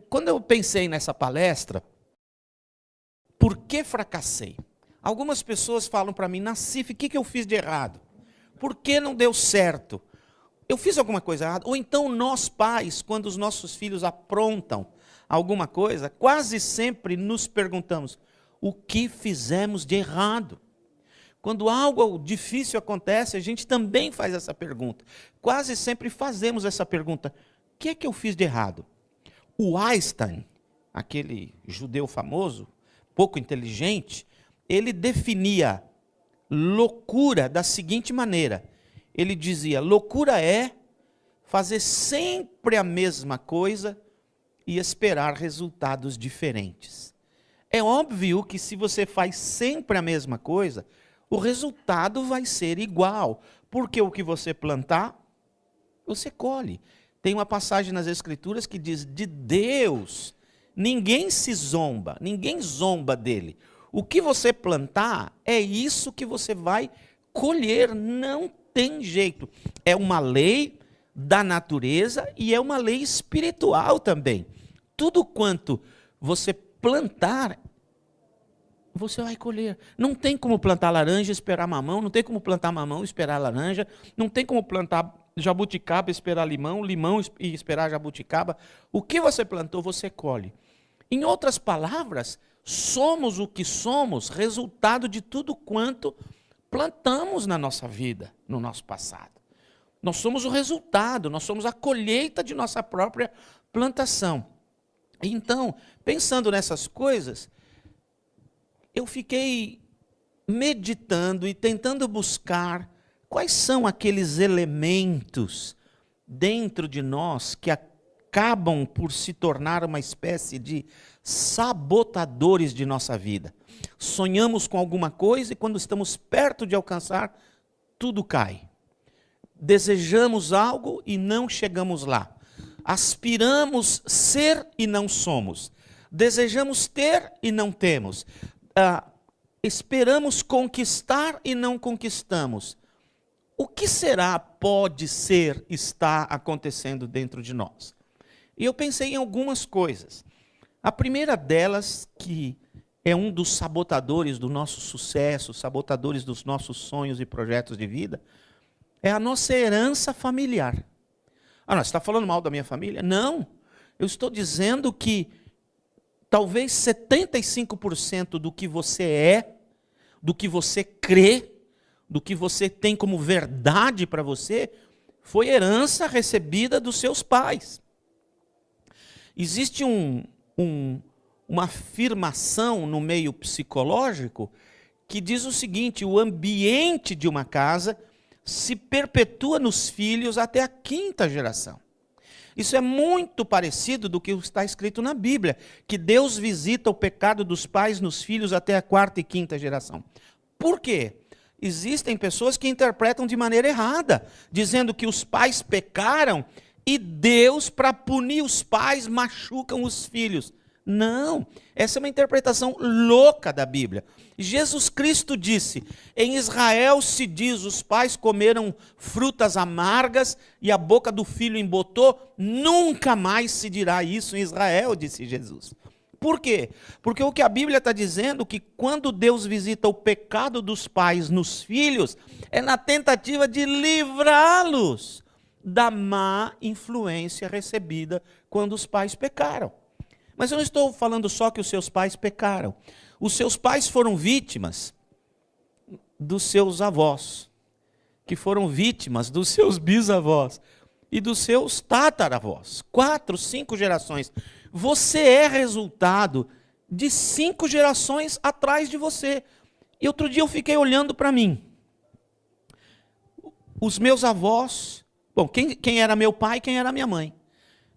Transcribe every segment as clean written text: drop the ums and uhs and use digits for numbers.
Quando eu pensei nessa palestra, por que fracassei? Algumas pessoas falam para mim, Nassif, o que eu fiz de errado? Por que não deu certo? Eu fiz alguma coisa errada? Ou então nós pais, quando os nossos filhos aprontam alguma coisa, quase sempre nos perguntamos, o que fizemos de errado? Quando algo difícil acontece, a gente também faz essa pergunta. Quase sempre fazemos essa pergunta, o que é que eu fiz de errado? O Einstein, aquele judeu famoso, pouco inteligente, ele definia loucura da seguinte maneira. Ele dizia, loucura é fazer sempre a mesma coisa e esperar resultados diferentes. É óbvio que se você faz sempre a mesma coisa, o resultado vai ser igual, porque o que você plantar, você colhe. Tem uma passagem nas Escrituras que diz, de Deus, ninguém se zomba, ninguém zomba dele. O que você plantar, é isso que você vai colher, não tem jeito. É uma lei da natureza e é uma lei espiritual também. Tudo quanto você plantar, você vai colher. Não tem como plantar laranja e esperar mamão, não tem como plantar mamão e esperar laranja, não tem como plantar jabuticaba e esperar limão, limão e esperar jabuticaba. O que você plantou, você colhe. Em outras palavras, somos o que somos, resultado de tudo quanto plantamos na nossa vida, no nosso passado. Nós somos o resultado, nós somos a colheita de nossa própria plantação. Então, pensando nessas coisas, eu fiquei meditando e tentando buscar quais são aqueles elementos dentro de nós que acabam por se tornar uma espécie de sabotadores de nossa vida. Sonhamos com alguma coisa e quando estamos perto de alcançar, tudo cai. Desejamos algo e não chegamos lá. Aspiramos ser e não somos. Desejamos ter e não temos. Esperamos conquistar e não conquistamos. O que será, pode ser, está acontecendo dentro de nós? E eu pensei em algumas coisas. A primeira delas, que é um dos sabotadores do nosso sucesso, sabotadores dos nossos sonhos e projetos de vida, é a nossa herança familiar. Não, você está falando mal da minha família? Não, eu estou dizendo que talvez 75% do que você é, do que você crê, do que você tem como verdade para você, foi herança recebida dos seus pais. Existe uma afirmação no meio psicológico que diz o seguinte, o ambiente de uma casa se perpetua nos filhos até a 5ª geração. Isso é muito parecido do que está escrito na Bíblia, que Deus visita o pecado dos pais nos filhos até a 4ª e 5ª geração. Por quê? Existem pessoas que interpretam de maneira errada, dizendo que os pais pecaram e Deus, para punir os pais, machucam os filhos. Não, essa é uma interpretação louca da Bíblia. Jesus Cristo disse, em Israel se diz, os pais comeram frutas amargas e a boca do filho embotou, nunca mais se dirá isso em Israel, disse Jesus. Por quê? Porque o que a Bíblia está dizendo é que quando Deus visita o pecado dos pais nos filhos, é na tentativa de livrá-los da má influência recebida quando os pais pecaram. Mas eu não estou falando só que os seus pais pecaram. Os seus pais foram vítimas dos seus avós, que foram vítimas dos seus bisavós e dos seus tataravós. 4, 5 gerações. Você é resultado de 5 gerações atrás de você. E outro dia eu fiquei olhando para mim. Os meus avós... Bom, quem era meu pai e quem era minha mãe?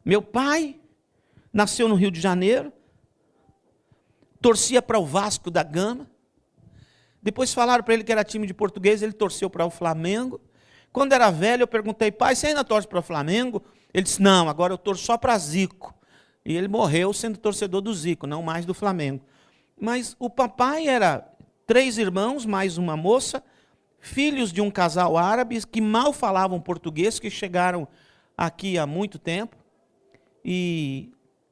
Meu pai nasceu no Rio de Janeiro, torcia para o Vasco da Gama, depois falaram para ele que era time de português, ele torceu para o Flamengo. Quando era velho, eu perguntei, pai, você ainda torce para o Flamengo? Ele disse, não, agora eu torço só para Zico. E ele morreu sendo torcedor do Zico, não mais do Flamengo. Mas o papai era 3 irmãos, mais uma moça, filhos de um casal árabe que mal falavam português, que chegaram aqui há muito tempo. E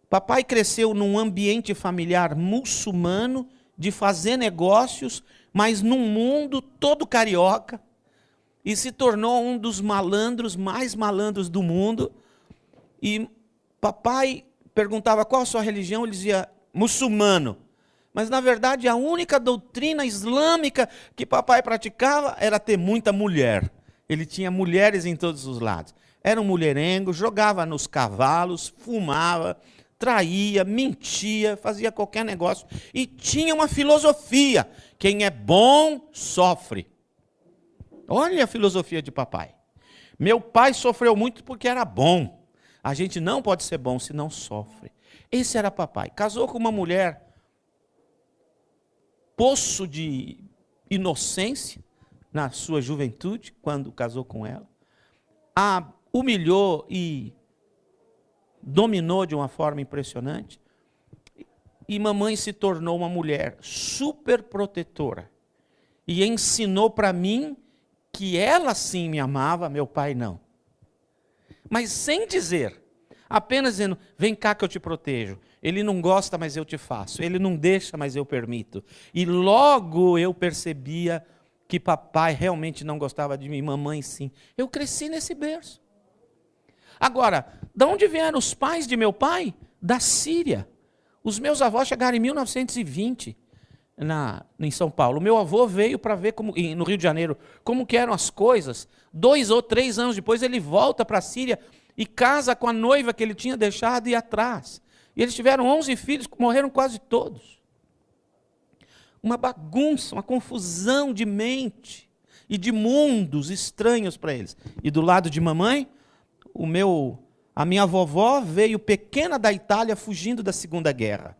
Papai cresceu num ambiente familiar muçulmano, de fazer negócios, mas num mundo todo carioca, e se tornou um dos malandros, mais malandros do mundo. E papai perguntava qual a sua religião, ele dizia muçulmano. Mas na verdade a única doutrina islâmica que papai praticava era ter muita mulher. Ele tinha mulheres em todos os lados. Era um mulherengo, jogava nos cavalos, fumava, traía, mentia, fazia qualquer negócio. E tinha uma filosofia: quem é bom, sofre. Olha a filosofia de papai. Meu pai sofreu muito porque era bom. A gente não pode ser bom se não sofre. Esse era papai. Casou com uma mulher, poço de inocência, na sua juventude, quando casou com ela. A humilhou e dominou de uma forma impressionante. E mamãe se tornou uma mulher super protetora. E ensinou para mim que ela sim me amava, meu pai não. Mas sem dizer, apenas dizendo: vem cá que eu te protejo. Ele não gosta, mas eu te faço. Ele não deixa, mas eu permito. E logo eu percebia que papai realmente não gostava de mim, mamãe sim. Eu cresci nesse berço. Agora, de onde vieram os pais de meu pai? Da Síria. Os meus avós chegaram em 1920 em São Paulo. O meu avô veio para ver, no Rio de Janeiro, como que eram as coisas. 2 ou 3 anos depois ele volta para a Síria e casa com a noiva que ele tinha deixado ir atrás. E eles tiveram 11 filhos, morreram quase todos. Uma bagunça, uma confusão de mente e de mundos estranhos para eles. E do lado de mamãe, a minha vovó veio pequena da Itália, fugindo da Segunda Guerra.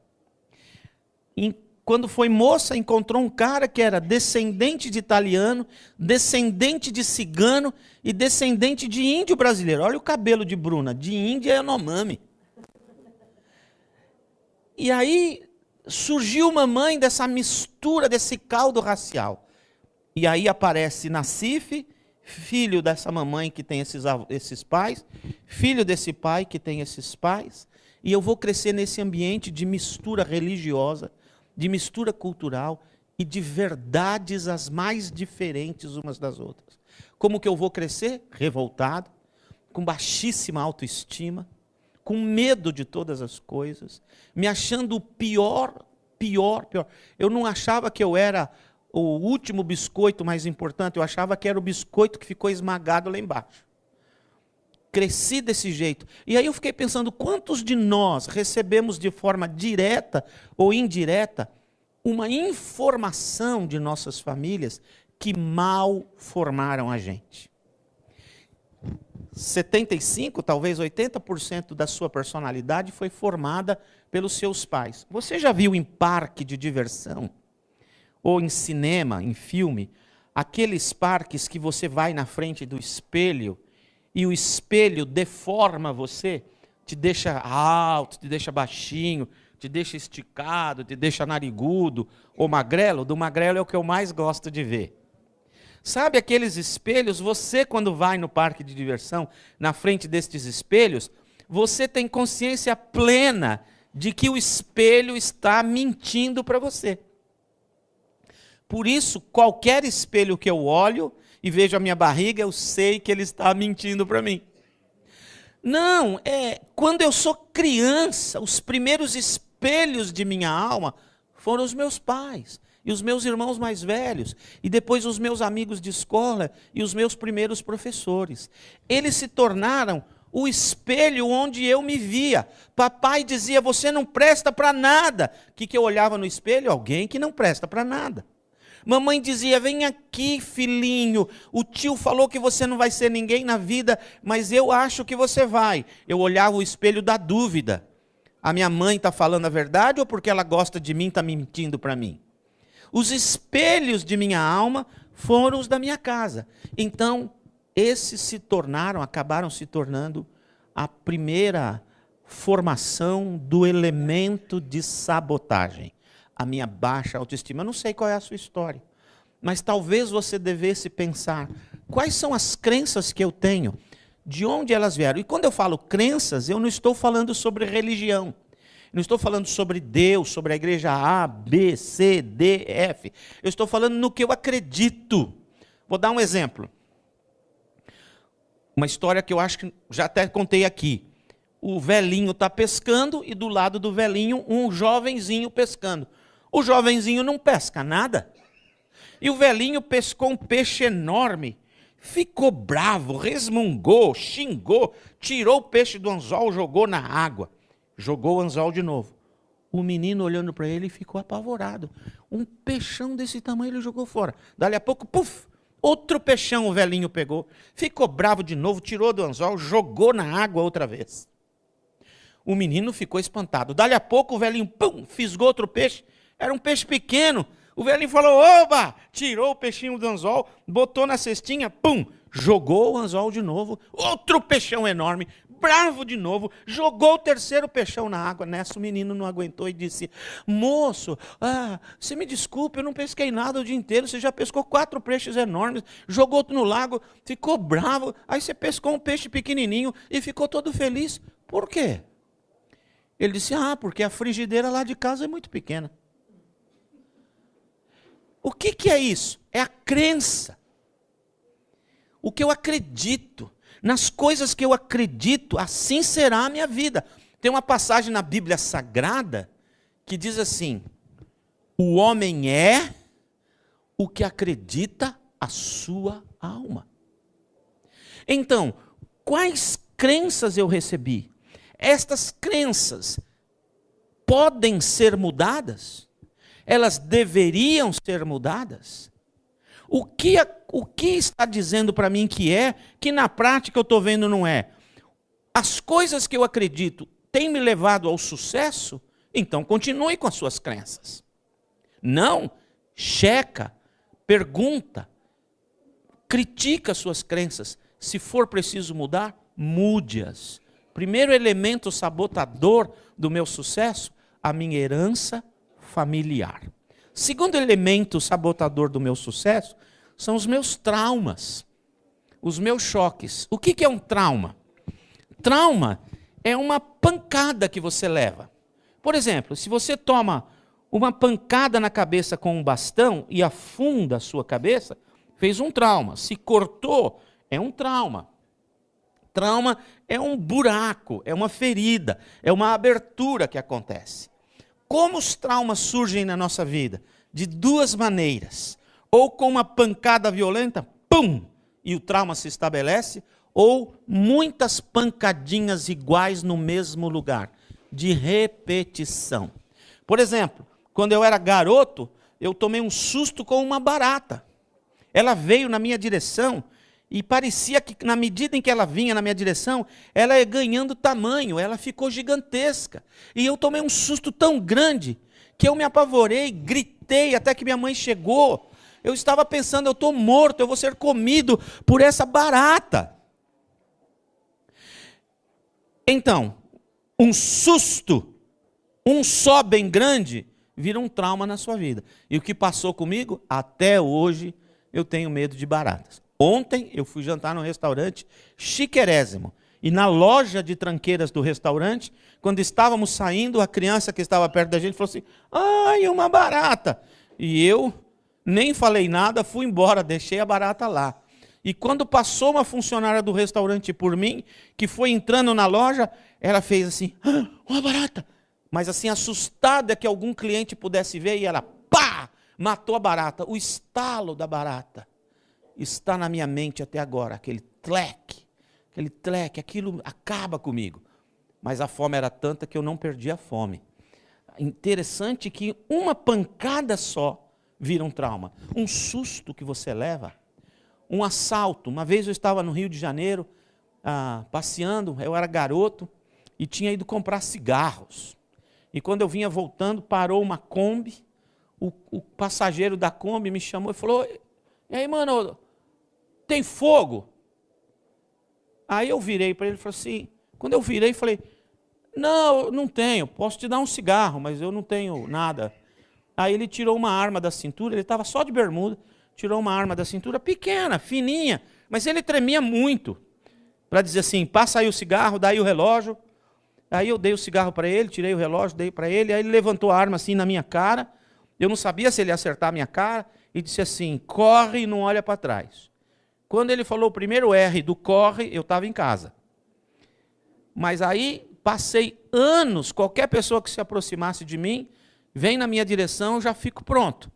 E quando foi moça, encontrou um cara que era descendente de italiano, descendente de cigano e descendente de índio brasileiro. Olha o cabelo de Bruna, de índia Yanomami. E aí surgiu mamãe dessa mistura, desse caldo racial. E aí aparece Nassif, filho dessa mamãe que tem esses pais, filho desse pai que tem esses pais, e eu vou crescer nesse ambiente de mistura religiosa, de mistura cultural e de verdades as mais diferentes umas das outras. Como que eu vou crescer? Revoltado, com baixíssima autoestima, com medo de todas as coisas, me achando o pior. Eu não achava que eu era o último biscoito mais importante, eu achava que era o biscoito que ficou esmagado lá embaixo. Cresci desse jeito. E aí eu fiquei pensando, quantos de nós recebemos de forma direta ou indireta uma informação de nossas famílias que mal formaram a gente? 75%, talvez 80% da sua personalidade foi formada pelos seus pais. Você já viu em parque de diversão, ou em cinema, em filme, aqueles parques que você vai na frente do espelho e o espelho deforma você, te deixa alto, te deixa baixinho, te deixa esticado, te deixa narigudo ou magrelo? Do magrelo é o que eu mais gosto de ver. Sabe aqueles espelhos? Você, quando vai no parque de diversão, na frente destes espelhos, você tem consciência plena de que o espelho está mentindo para você. Por isso, qualquer espelho que eu olho e vejo a minha barriga, eu sei que ele está mentindo para mim. Não, quando eu sou criança, os primeiros espelhos de minha alma foram os meus pais e os meus irmãos mais velhos, e depois os meus amigos de escola e os meus primeiros professores. Eles se tornaram o espelho onde eu me via. Papai dizia: você não presta para nada. O que eu olhava no espelho? Alguém que não presta para nada. Mamãe dizia: vem aqui, filhinho, o tio falou que você não vai ser ninguém na vida, mas eu acho que você vai. Eu olhava o espelho da dúvida. A minha mãe está falando a verdade ou porque ela gosta de mim está mentindo para mim? Os espelhos de minha alma foram os da minha casa. Então, esses acabaram se tornando a primeira formação do elemento de sabotagem. A minha baixa autoestima. Eu não sei qual é a sua história, mas talvez você devesse pensar: quais são as crenças que eu tenho? De onde elas vieram? E quando eu falo crenças, eu não estou falando sobre religião. Não estou falando sobre Deus, sobre a igreja A, B, C, D, F. Eu estou falando no que eu acredito. Vou dar um exemplo. Uma história que eu acho que já até contei aqui. O velhinho está pescando e do lado do velhinho um jovenzinho pescando. O jovenzinho não pesca nada. E o velhinho pescou um peixe enorme. Ficou bravo, resmungou, xingou, tirou o peixe do anzol, jogou na água. Jogou o anzol de novo. O menino olhando para ele ficou apavorado. Um peixão desse tamanho ele jogou fora. Dali a pouco, puf, outro peixão o velhinho pegou. Ficou bravo de novo, tirou do anzol, jogou na água outra vez. O menino ficou espantado. Dali a pouco o velhinho, pum, fisgou outro peixe. Era um peixe pequeno. O velhinho falou, oba! Tirou o peixinho do anzol, botou na cestinha, pum! Jogou o anzol de novo. Outro peixão enorme, bravo de novo. Jogou o terceiro peixão na água. Nessa o menino não aguentou e disse, moço, você me desculpe, eu não pesquei nada o dia inteiro. Você já pescou 4 peixes enormes, jogou no lago, ficou bravo. Aí você pescou um peixe pequenininho e ficou todo feliz. Por quê? Ele disse, porque a frigideira lá de casa é muito pequena. O que é isso? É a crença. O que eu acredito. Nas coisas que eu acredito, assim será a minha vida. Tem uma passagem na Bíblia Sagrada que diz assim, o homem é o que acredita a sua alma. Então, quais crenças eu recebi? Estas crenças podem ser mudadas? Elas deveriam ser mudadas? O que está dizendo para mim que na prática eu estou vendo não é? As coisas que eu acredito têm me levado ao sucesso? Então continue com as suas crenças. Não, checa, pergunta, critica as suas crenças. Se for preciso mudar, mude-as. Primeiro elemento sabotador do meu sucesso, a minha herança familiar. Segundo elemento sabotador do meu sucesso, são os meus traumas, os meus choques. O que é um trauma? Trauma é uma pancada que você leva. Por exemplo, se você toma uma pancada na cabeça com um bastão e afunda a sua cabeça, fez um trauma. Se cortou, é um trauma. Trauma é um buraco, é uma ferida, é uma abertura que acontece. Como os traumas surgem na nossa vida? De 2 maneiras. Ou com uma pancada violenta, pum, e o trauma se estabelece, ou muitas pancadinhas iguais no mesmo lugar, de repetição. Por exemplo, quando eu era garoto, eu tomei um susto com uma barata. Ela veio na minha direção e parecia que, na medida em que ela vinha na minha direção, ela ia ganhando tamanho, ela ficou gigantesca. E eu tomei um susto tão grande que eu me apavorei, gritei até que minha mãe chegou. Eu estava pensando, eu estou morto, eu vou ser comido por essa barata. Então, um susto, um só bem grande, vira um trauma na sua vida. E o que passou comigo, até hoje, eu tenho medo de baratas. Ontem eu fui jantar num restaurante chiquérrimo. E na loja de tranqueiras do restaurante, quando estávamos saindo, a criança que estava perto da gente falou assim, ai, uma barata. E eu nem falei nada, fui embora, deixei a barata lá. E quando passou uma funcionária do restaurante por mim, que foi entrando na loja, ela fez assim, uma barata. Mas assim, assustada que algum cliente pudesse ver, e ela, pá, matou a barata. O estalo da barata está na minha mente até agora, aquele tleque, aquilo acaba comigo. Mas a fome era tanta que eu não perdi a fome. Interessante que uma pancada só vira um trauma. Um susto que você leva, um assalto. Uma vez eu estava no Rio de Janeiro, passeando, eu era garoto, e tinha ido comprar cigarros. E quando eu vinha voltando, parou uma Kombi, o passageiro da Kombi me chamou e falou, e aí, mano, tem fogo? Aí eu virei para ele e falei assim, quando eu virei, falei, não, não tenho, posso te dar um cigarro, mas eu não tenho nada. Aí ele tirou uma arma da cintura, ele estava só de bermuda, tirou uma arma da cintura, pequena, fininha, mas ele tremia muito, para dizer assim, passa aí o cigarro, dá aí o relógio. Aí eu dei o cigarro para ele, tirei o relógio, dei para ele, aí ele levantou a arma assim na minha cara, eu não sabia se ele ia acertar a minha cara, e disse assim, corre e não olha para trás. Quando ele falou o primeiro R do corre, eu estava em casa. Mas aí passei anos, qualquer pessoa que se aproximasse de mim, vem na minha direção, eu já fico pronto.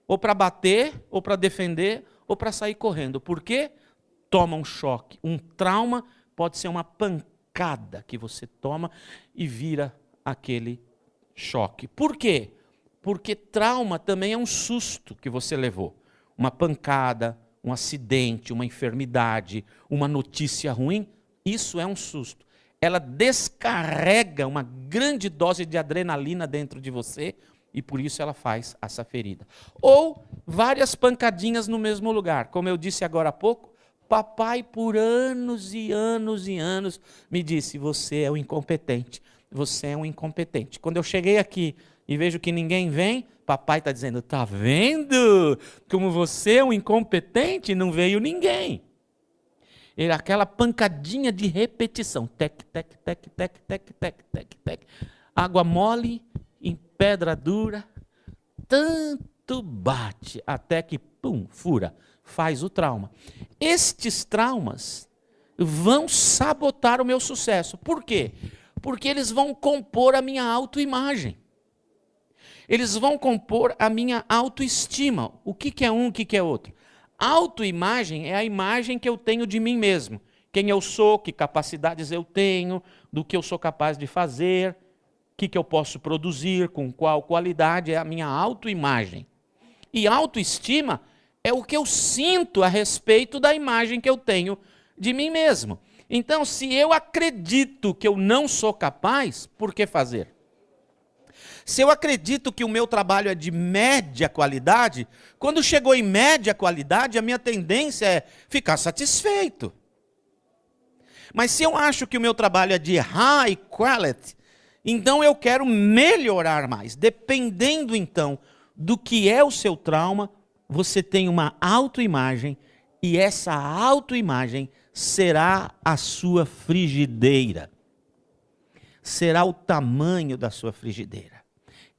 Ou para bater, ou para defender, ou para sair correndo. Por quê? Toma um choque. Um trauma pode ser uma pancada que você toma e vira aquele choque. Por quê? Porque trauma também é um susto que você levou. Uma pancada, um acidente, uma enfermidade, uma notícia ruim, isso é um susto. Ela descarrega uma grande dose de adrenalina dentro de você e por isso ela faz essa ferida. Ou várias pancadinhas no mesmo lugar. Como eu disse agora há pouco, papai por anos e anos e anos me disse, você é um incompetente, você é um incompetente. Quando eu cheguei aqui e vejo que ninguém vem, papai está dizendo, está vendo como você é um incompetente? Não veio ninguém. Era aquela pancadinha de repetição. Tec, tec, tec, tec, tec, tec, tec, tec. Água mole em pedra dura. Tanto bate até que, pum, fura. Faz o trauma. Estes traumas vão sabotar o meu sucesso. Por quê? Porque eles vão compor a minha autoimagem. Eles vão compor a minha autoestima. O que é um, o que é outro? Autoimagem é a imagem que eu tenho de mim mesmo. Quem eu sou, que capacidades eu tenho, do que eu sou capaz de fazer, o que eu posso produzir, com qual qualidade, é a minha autoimagem. E autoestima é o que eu sinto a respeito da imagem que eu tenho de mim mesmo. Então, se eu acredito que eu não sou capaz, por que fazer? Se eu acredito que o meu trabalho é de média qualidade, quando chegou em média qualidade, a minha tendência é ficar satisfeito. Mas se eu acho que o meu trabalho é de high quality, então eu quero melhorar mais. Dependendo então do que é o seu trauma, você tem uma autoimagem e essa autoimagem será a sua frigideira. Será o tamanho da sua frigideira.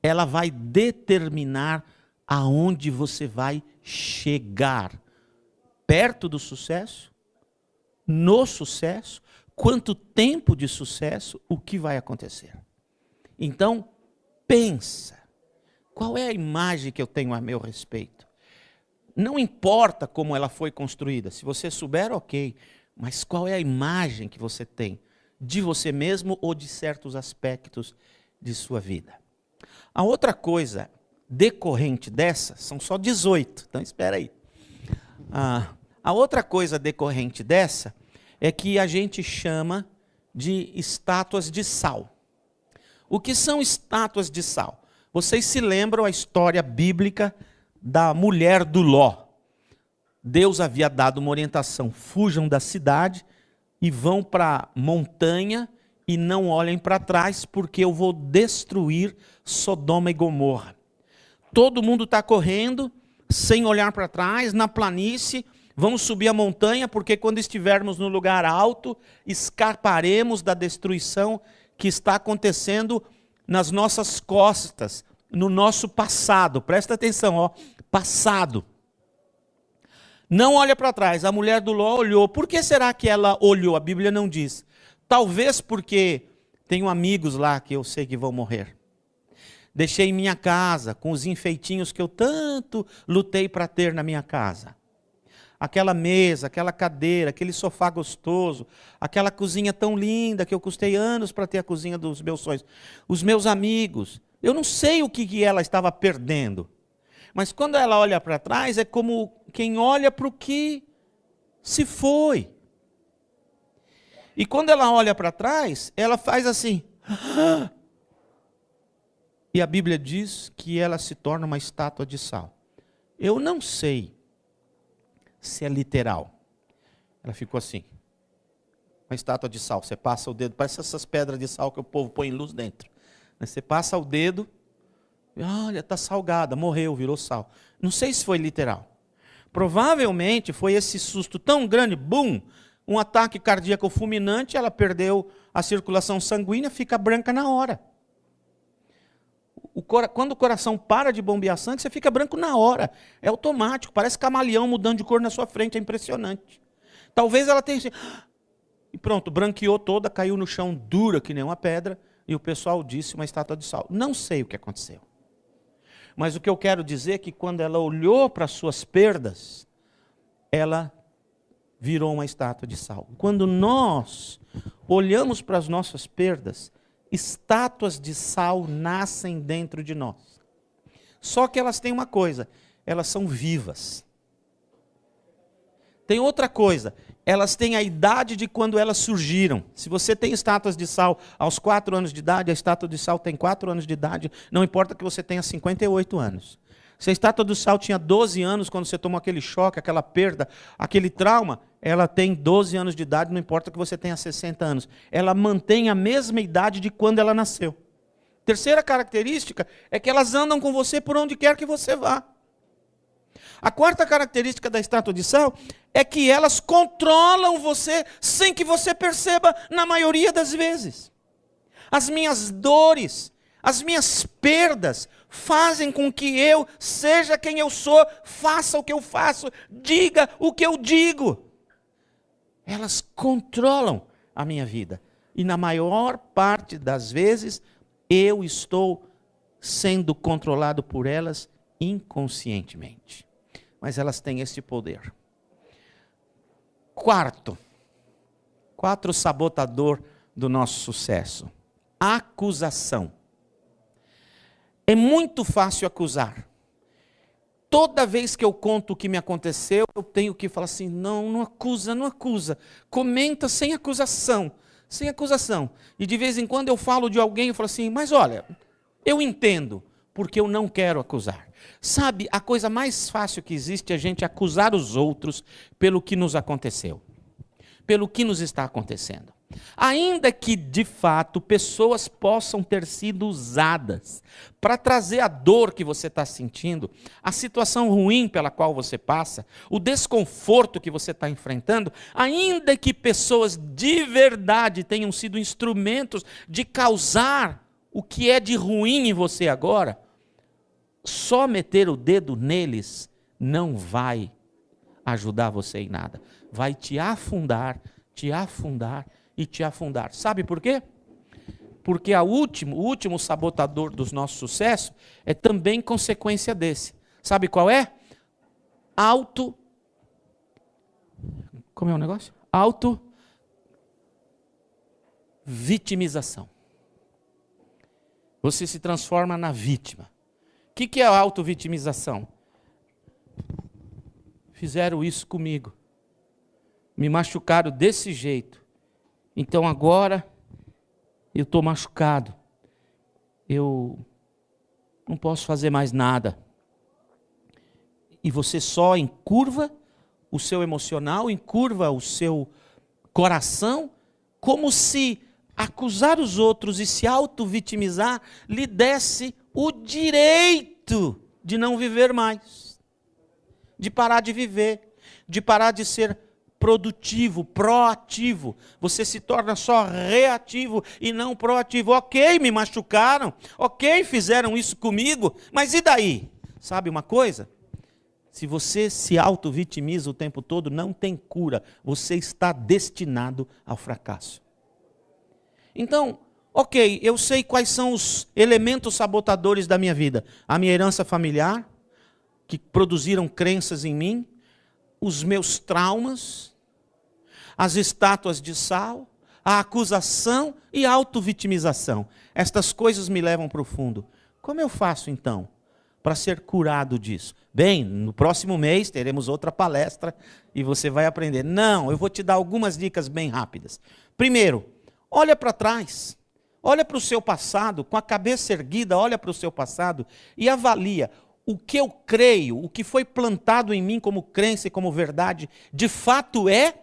Ela vai determinar aonde você vai chegar. Perto do sucesso, no sucesso, quanto tempo de sucesso, o que vai acontecer. Então, pensa, qual é a imagem que eu tenho a meu respeito? Não importa como ela foi construída, se você souber, ok, mas qual é a imagem que você tem de você mesmo ou de certos aspectos de sua vida? A outra coisa decorrente dessa, são só 18, então espera aí. A outra coisa decorrente dessa é que a gente chama de estátuas de sal. O que são estátuas de sal? Vocês se lembram a história bíblica da mulher do Ló? Deus havia dado uma orientação, fujam da cidade e vão para a montanha e não olhem para trás, porque eu vou destruir Sodoma e Gomorra. Todo mundo está correndo, sem olhar para trás, na planície, vamos subir a montanha, porque quando estivermos no lugar alto, escaparemos da destruição que está acontecendo nas nossas costas, no nosso passado. Presta atenção, ó, passado. Não olha para trás, a mulher do Ló olhou. Por que será que ela olhou? A Bíblia não diz. Talvez porque tenho amigos lá que eu sei que vão morrer. Deixei minha casa com os enfeitinhos que eu tanto lutei para ter na minha casa. Aquela mesa, aquela cadeira, aquele sofá gostoso, aquela cozinha tão linda que eu custei anos para ter a cozinha dos meus sonhos. Os meus amigos, eu não sei o que ela estava perdendo. Mas quando ela olha para trás, é como quem olha para o que se foi. E quando ela olha para trás, ela faz assim. E a Bíblia diz que ela se torna uma estátua de sal. Eu não sei se é literal. Ela ficou assim. Uma estátua de sal. Você passa o dedo, parece essas pedras de sal que o povo põe luz dentro. Você passa o dedo, olha, está salgada, morreu, virou sal. Não sei se foi literal. Provavelmente foi esse susto tão grande, bum, um ataque cardíaco fulminante, ela perdeu a circulação sanguínea, fica branca na hora. Quando o coração para de bombear sangue, você fica branco na hora. É automático, parece camaleão mudando de cor na sua frente, é impressionante. Talvez ela tenha... E pronto, branqueou toda, caiu no chão dura que nem uma pedra, e o pessoal disse uma estátua de sal. Não sei o que aconteceu. Mas o que eu quero dizer é que quando ela olhou para as suas perdas, ela virou uma estátua de sal. Quando nós olhamos para as nossas perdas, estátuas de sal nascem dentro de nós. Só que elas têm uma coisa, elas são vivas. Tem outra coisa, elas têm a idade de quando elas surgiram. Se você tem estátuas de sal aos 4 anos de idade, a estátua de sal tem 4 anos de idade, não importa que você tenha 58 anos. Se a estátua do sal tinha 12 anos, quando você tomou aquele choque, aquela perda, aquele trauma, ela tem 12 anos de idade, não importa que você tenha 60 anos. Ela mantém a mesma idade de quando ela nasceu. Terceira característica é que elas andam com você por onde quer que você vá. A quarta característica da estátua de sal é que elas controlam você sem que você perceba na maioria das vezes. As minhas dores, as minhas perdas fazem com que eu seja quem eu sou, faça o que eu faço, diga o que eu digo. Elas controlam a minha vida. E na maior parte das vezes, eu estou sendo controlado por elas inconscientemente. Mas elas têm esse poder. Quarto sabotador do nosso sucesso. Acusação. É muito fácil acusar. Toda vez que eu conto o que me aconteceu, eu tenho que falar assim, não acusa, não acusa. Comenta sem acusação, sem acusação. E de vez em quando eu falo de alguém, eu falo assim, mas olha, eu entendo, porque eu não quero acusar. Sabe, a coisa mais fácil que existe é a gente acusar os outros pelo que nos aconteceu, pelo que nos está acontecendo. Ainda que, de fato, pessoas possam ter sido usadas para trazer a dor que você está sentindo, a situação ruim pela qual você passa, o desconforto que você está enfrentando, ainda que pessoas de verdade tenham sido instrumentos de causar o que é de ruim em você agora, só meter o dedo neles não vai ajudar você em nada. Vai te afundar e te afundar. Sabe por quê? Porque o último sabotador dos nossos sucessos é também consequência desse. Sabe qual é? Como é o negócio? Auto-vitimização. Você se transforma na vítima. O que é a auto-vitimização? Fizeram isso comigo. Me machucaram desse jeito. Então agora eu estou machucado. Eu não posso fazer mais nada. E você só encurva o seu emocional, encurva o seu coração, como se acusar os outros e se auto-vitimizar lhe desse o direito de não viver mais. De parar de viver, de parar de ser produtivo, proativo. Você se torna só reativo e não proativo. Ok, me machucaram. Ok, fizeram isso comigo. Mas e daí? Sabe uma coisa? Se você se auto-vitimiza o tempo todo, não tem cura. Você está destinado ao fracasso. Então, ok, eu sei quais são os elementos sabotadores da minha vida. A minha herança familiar, que produziram crenças em mim. Os meus traumas, as estátuas de sal, a acusação e a auto-vitimização. Estas coisas me levam para o fundo. Como eu faço então para ser curado disso? Bem, no próximo mês teremos outra palestra e você vai aprender. Não, eu vou te dar algumas dicas bem rápidas. Primeiro, olha para trás. Olha para o seu passado, com a cabeça erguida, olha para o seu passado e avalia. O que eu creio, o que foi plantado em mim como crença e como verdade, de fato é?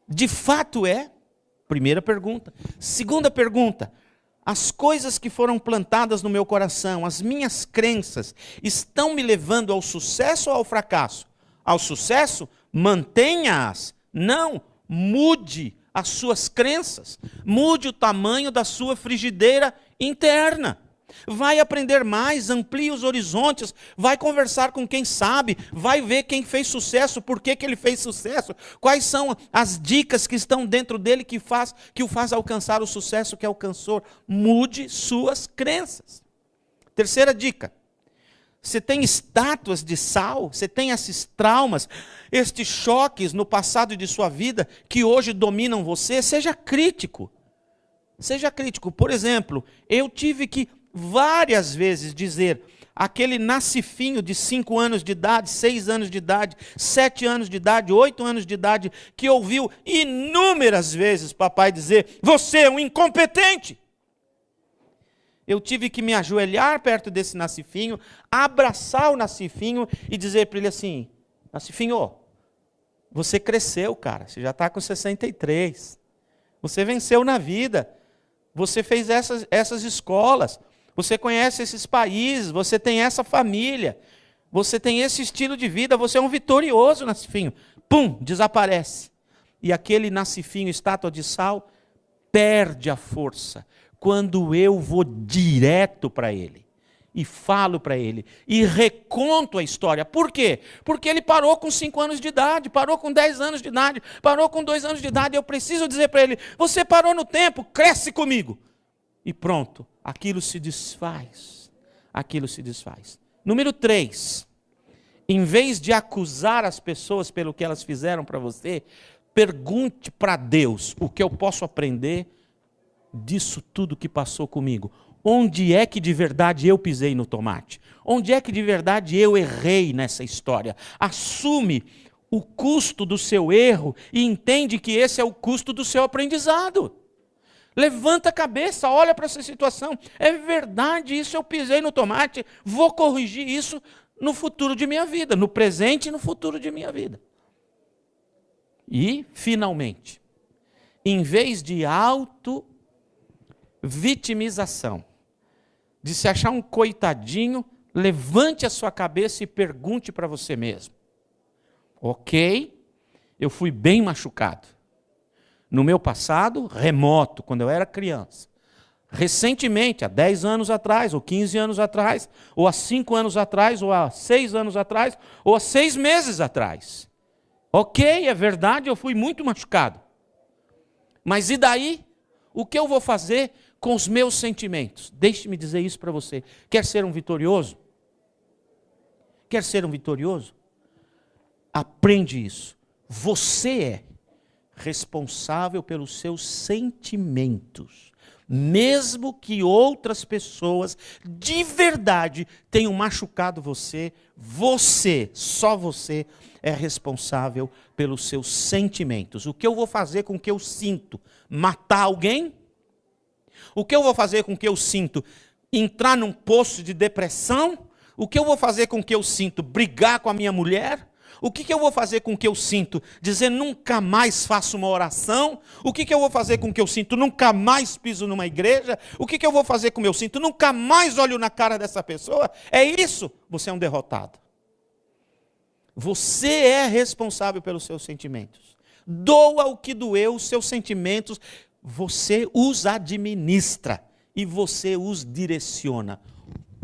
De fato é? Primeira pergunta. Segunda pergunta. As coisas que foram plantadas no meu coração, as minhas crenças, estão me levando ao sucesso ou ao fracasso? Ao sucesso, mantenha-as. Não, mude as suas crenças, mude o tamanho da sua frigideira interna. Vai aprender mais, amplie os horizontes, vai conversar com quem sabe, vai ver quem fez sucesso, por que ele fez sucesso, quais são as dicas que estão dentro dele que o faz alcançar o sucesso que alcançou. Mude suas crenças. Terceira dica: você tem estátuas de sal, você tem esses traumas, estes choques no passado de sua vida que hoje dominam você. Seja crítico. Seja crítico. Por exemplo, eu tive que várias vezes dizer, aquele nacifinho de 5 anos de idade, 6 anos de idade, 7 anos de idade, 8 anos de idade, que ouviu inúmeras vezes papai dizer: você é um incompetente. Eu tive que me ajoelhar perto desse nacifinho, abraçar o nacifinho e dizer para ele assim: nacifinho, você cresceu, cara, você já está com 63, você venceu na vida, você fez essas escolas, você conhece esses países, você tem essa família, você tem esse estilo de vida, você é um vitorioso, nacifinho. Pum, desaparece. E aquele nacifinho, estátua de sal, perde a força quando eu vou direto para ele e falo para ele e reconto a história. Por quê? Porque ele parou com 5 anos de idade, parou com 10 anos de idade, parou com 2 anos de idade. Eu preciso dizer para ele: você parou no tempo, cresce comigo. E pronto, aquilo se desfaz. Aquilo se desfaz. Número 3, em vez de acusar as pessoas pelo que elas fizeram para você, pergunte para Deus: o que eu posso aprender disso tudo que passou comigo? Onde é que de verdade eu pisei no tomate? Onde é que de verdade eu errei nessa história? Assume o custo do seu erro e entende que esse é o custo do seu aprendizado. Levanta a cabeça, olha para essa situação. É verdade, isso eu pisei no tomate, vou corrigir isso no futuro de minha vida, no presente e no futuro de minha vida. E, finalmente, em vez de auto-vitimização, de se achar um coitadinho, levante a sua cabeça e pergunte para você mesmo: ok, eu fui bem machucado. No meu passado remoto, quando eu era criança. Recentemente, há 10 anos atrás, ou 15 anos atrás, ou há 5 anos atrás, ou há 6 anos atrás, ou há 6 meses atrás. Ok, é verdade, eu fui muito machucado. Mas e daí? O que eu vou fazer com os meus sentimentos? Deixe-me dizer isso para você. Quer ser um vitorioso? Quer ser um vitorioso? Aprende isso. Você é responsável pelos seus sentimentos. Mesmo que outras pessoas de verdade tenham machucado você, só você é responsável pelos seus sentimentos. O que eu vou fazer com o que eu sinto? Matar alguém? O que eu vou fazer com o que eu sinto? Entrar num poço de depressão? O que eu vou fazer com o que eu sinto? Brigar com a minha mulher? O que eu vou fazer com o que eu sinto? Dizer nunca mais faço uma oração? O que eu vou fazer com o que eu sinto? Nunca mais piso numa igreja? O que eu vou fazer com o que eu sinto? Nunca mais olho na cara dessa pessoa? É isso? Você é um derrotado. Você é responsável pelos seus sentimentos. Doa o que doeu, os seus sentimentos, você os administra e você os direciona.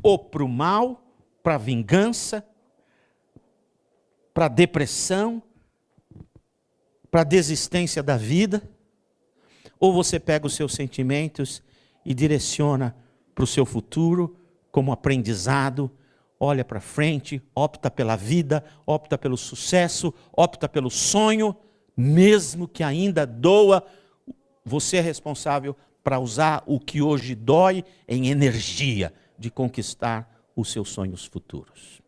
Ou para o mal, para a vingança, para a depressão, para a desistência da vida, ou você pega os seus sentimentos e direciona para o seu futuro como aprendizado, olha para frente, opta pela vida, opta pelo sucesso, opta pelo sonho, mesmo que ainda doa, você é responsável para usar o que hoje dói em energia de conquistar os seus sonhos futuros.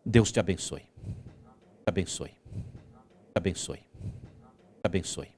Deus te abençoe. Abençoe. Abençoe. Abençoe.